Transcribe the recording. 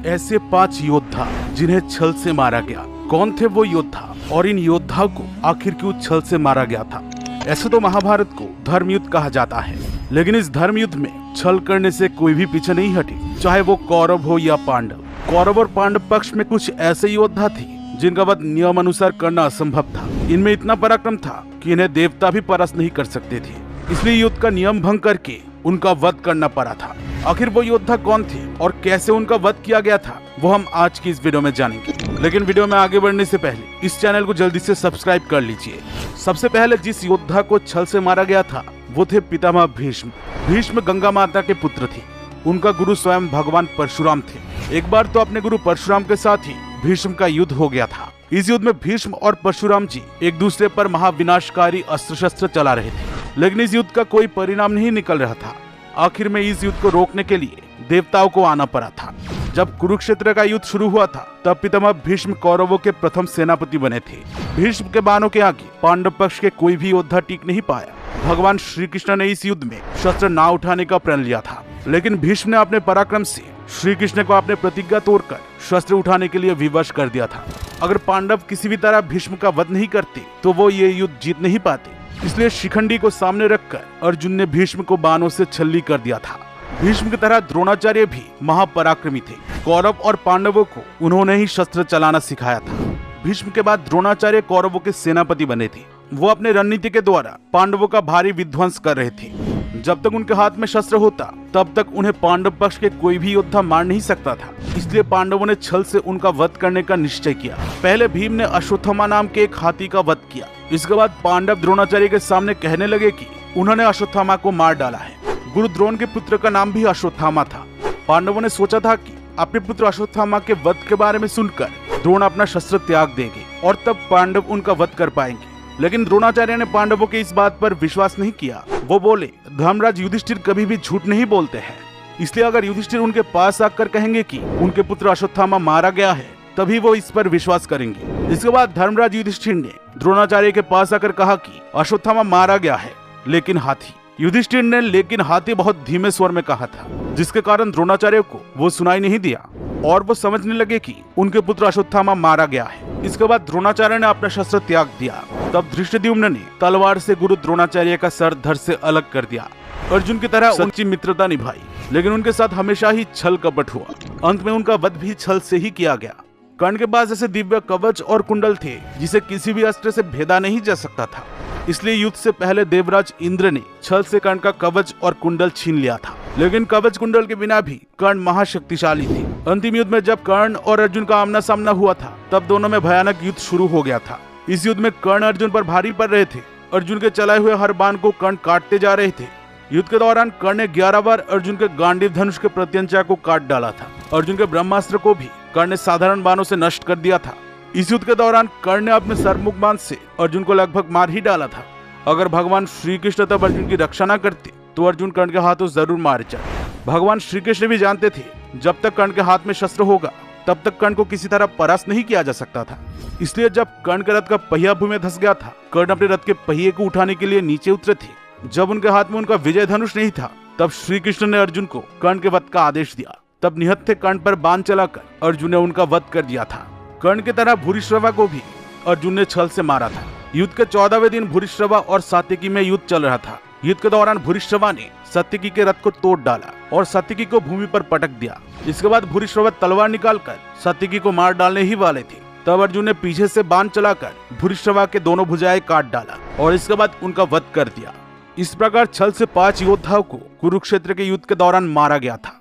ऐसे 5 योद्धा जिन्हें छल से मारा गया। कौन थे वो योद्धा और इन योद्धाओं को आखिर क्यों छल से मारा गया था? ऐसे तो महाभारत को धर्म युद्ध कहा जाता है, लेकिन इस धर्म युद्ध में छल करने से कोई भी पीछे नहीं हटे, चाहे वो कौरव हो या पांडव। कौरव और पांडव पक्ष में कुछ ऐसे योद्धा थे जिनका वध नियम अनुसार करना असंभव था। इनमें इतना पराक्रम था कि इन्हें देवता भी परास्त नहीं कर सकते थे, इसलिए युद्ध का नियम भंग करके उनका वध करना पड़ा था। आखिर वो योद्धा कौन थे और कैसे उनका वध किया गया था, वो हम आज की इस वीडियो में जानेंगे। लेकिन वीडियो में आगे बढ़ने से पहले इस चैनल को जल्दी से सब्सक्राइब कर लीजिए। सबसे पहले जिस योद्धा को छल से मारा गया था वो थे पितामह भीष्म। भीष्म गंगा माता के पुत्र थे। उनका गुरु स्वयं भगवान परशुराम थे। एक बार तो अपने गुरु परशुराम के साथ ही भीष्म का युद्ध हो गया था। इस युद्ध में भीष्म और परशुराम जी एक दूसरे पर महाविनाशकारी अस्त्र शस्त्र चला रहे थे, लेकिन इस युद्ध का कोई परिणाम नहीं निकल रहा था। आखिर में इस युद्ध को रोकने के लिए देवताओं को आना पड़ा था। जब कुरुक्षेत्र का युद्ध शुरू हुआ था तब पितामह भीष्म कौरवों के प्रथम सेनापति बने थे। भीष्म के बाणों के आगे पांडव पक्ष के कोई भी योद्धा टिक नहीं पाया। भगवान श्री कृष्ण ने इस युद्ध में शस्त्र ना उठाने का प्रण लिया था, लेकिन भीष्म ने अपने पराक्रम से श्री कृष्ण को अपने प्रतिज्ञा तोड़कर शस्त्र उठाने के लिए विवश कर दिया था। अगर पांडव किसी भी तरह भीष्म का वध नहीं करते तो वो ये युद्ध जीत नहीं पाते। इसलिए शिखंडी को सामने रखकर अर्जुन ने भीष्म को बाणों से छल्ली कर दिया था। भीष्म की तरह द्रोणाचार्य भी महापराक्रमी थे। कौरव और पांडवों को उन्होंने ही शस्त्र चलाना सिखाया था। भीष्म के बाद द्रोणाचार्य कौरवों के सेनापति बने थे। वो अपने रणनीति के द्वारा पांडवों का भारी विध्वंस कर रहे थे। जब तक उनके हाथ में शस्त्र होता तब तक उन्हें पांडव पक्ष के कोई भी योद्धा मार नहीं सकता था। इसलिए पांडवों ने छल से उनका वध करने का निश्चय किया। पहले भीम ने अश्वत्थामा नाम के एक हाथी का वध किया। इसके बाद पांडव द्रोणाचार्य के सामने कहने लगे कि उन्होंने अश्वत्थामा को मार डाला है। गुरु द्रोण के पुत्र का नाम भी अश्वत्थामा था। पांडवों ने सोचा था कि अपने पुत्र अश्वत्थामा के वध के बारे में सुनकर द्रोण अपना शस्त्र त्याग देंगे और तब पांडव उनका वध कर पाएंगे, लेकिन द्रोणाचार्य ने पांडवों के इस बात पर विश्वास नहीं किया। वो बोले, धर्मराज युधिष्ठिर कभी भी झूठ नहीं बोलते हैं, इसलिए अगर युधिष्ठिर उनके पास आकर कहेंगे कि उनके पुत्र अश्वत्थामा मारा गया है तभी वो इस पर विश्वास करेंगे। इसके बाद धर्मराज युधिष्ठिर ने द्रोणाचार्य के पास आकर कहा कि अश्वत्थामा मारा गया है, लेकिन हाथी। युधिष्ठिर ने लेकिन हाथी बहुत धीमे स्वर में कहा था, जिसके कारण द्रोणाचार्य को वो सुनाई नहीं दिया और वो समझने लगे कि उनके पुत्र अश्वत्थामा मारा गया है। इसके बाद द्रोणाचार्य ने अपना शस्त्र त्याग दिया। तब धृष्टद्युम्न ने तलवार से गुरु द्रोणाचार्य का सर धड़ से अलग कर दिया। अर्जुन की तरह सच्ची मित्रता निभाई, लेकिन उनके साथ हमेशा ही छल कपट हुआ। अंत में उनका वध भी छल से ही किया गया। कर्ण के पास ऐसे दिव्य कवच और कुंडल थे जिसे किसी भी अस्त्र से भेदा नहीं जा सकता था। इसलिए युद्ध से पहले देवराज इंद्र ने छल से कर्ण का कवच और कुंडल छीन लिया था, लेकिन कवच कुंडल के बिना भी कर्ण महाशक्तिशाली थे। अंतिम युद्ध में जब कर्ण और अर्जुन का आमना सामना हुआ था तब दोनों में भयानक युद्ध शुरू हो गया था। इस युद्ध में कर्ण अर्जुन पर भारी पड़ रहे थे। अर्जुन के चलाए हुए हर बाण को कर्ण काटते जा रहे थे। युद्ध के दौरान कर्ण ने 11 बार अर्जुन के गांडीव धनुष के प्रत्यंचा को काट डाला था। अर्जुन के ब्रह्मास्त्र को भी कर्ण ने साधारण बाणों से नष्ट कर दिया था। इस युद्ध के दौरान कर्ण ने अपने सरमुख बाण से अर्जुन को लगभग मार ही डाला था। अगर भगवान श्री कृष्ण तब अर्जुन की रक्षा न करते तो अर्जुन कर्ण के हाथों जरूर मारे जाते। भगवान श्री कृष्ण भी जानते थे जब तक कर्ण के हाथ में शस्त्र होगा तब तक कर्ण को किसी तरह परास्त नहीं किया जा सकता था। इसलिए जब कर्ण के रथ का पहिया भूमि में धंस गया था, कर्ण अपने रथ के पहिए को उठाने के लिए नीचे उतरे थे। जब उनके हाथ में उनका विजय धनुष नहीं था तब श्री कृष्ण ने अर्जुन को कर्ण के वध का आदेश दिया। तब निहत्थे कर्ण पर बाण चलाकर अर्जुन ने उनका वध कर दिया था। कर्ण की तरह भूरिश्रवा को भी अर्जुन ने छल से मारा था। युद्ध के 14वें दिन भूरिश्रवा और सात्यकी में युद्ध चल रहा था। युद्ध के दौरान भूरिश्रवा ने सात्यकी के रथ को तोड़ डाला और सात्यकी को भूमि पर पटक दिया। इसके बाद भूरिश्रवा तलवार निकालकर सात्यकी को मार डालने ही वाले थे। तब अर्जुन ने पीछे से बाण चलाकर भूरिश्रवा के दोनों भुजाएं काट डाला और इसके बाद उनका वध कर दिया। इस प्रकार छल से 5 योद्धाओं को कुरुक्षेत्र के युद्ध के दौरान मारा गया था।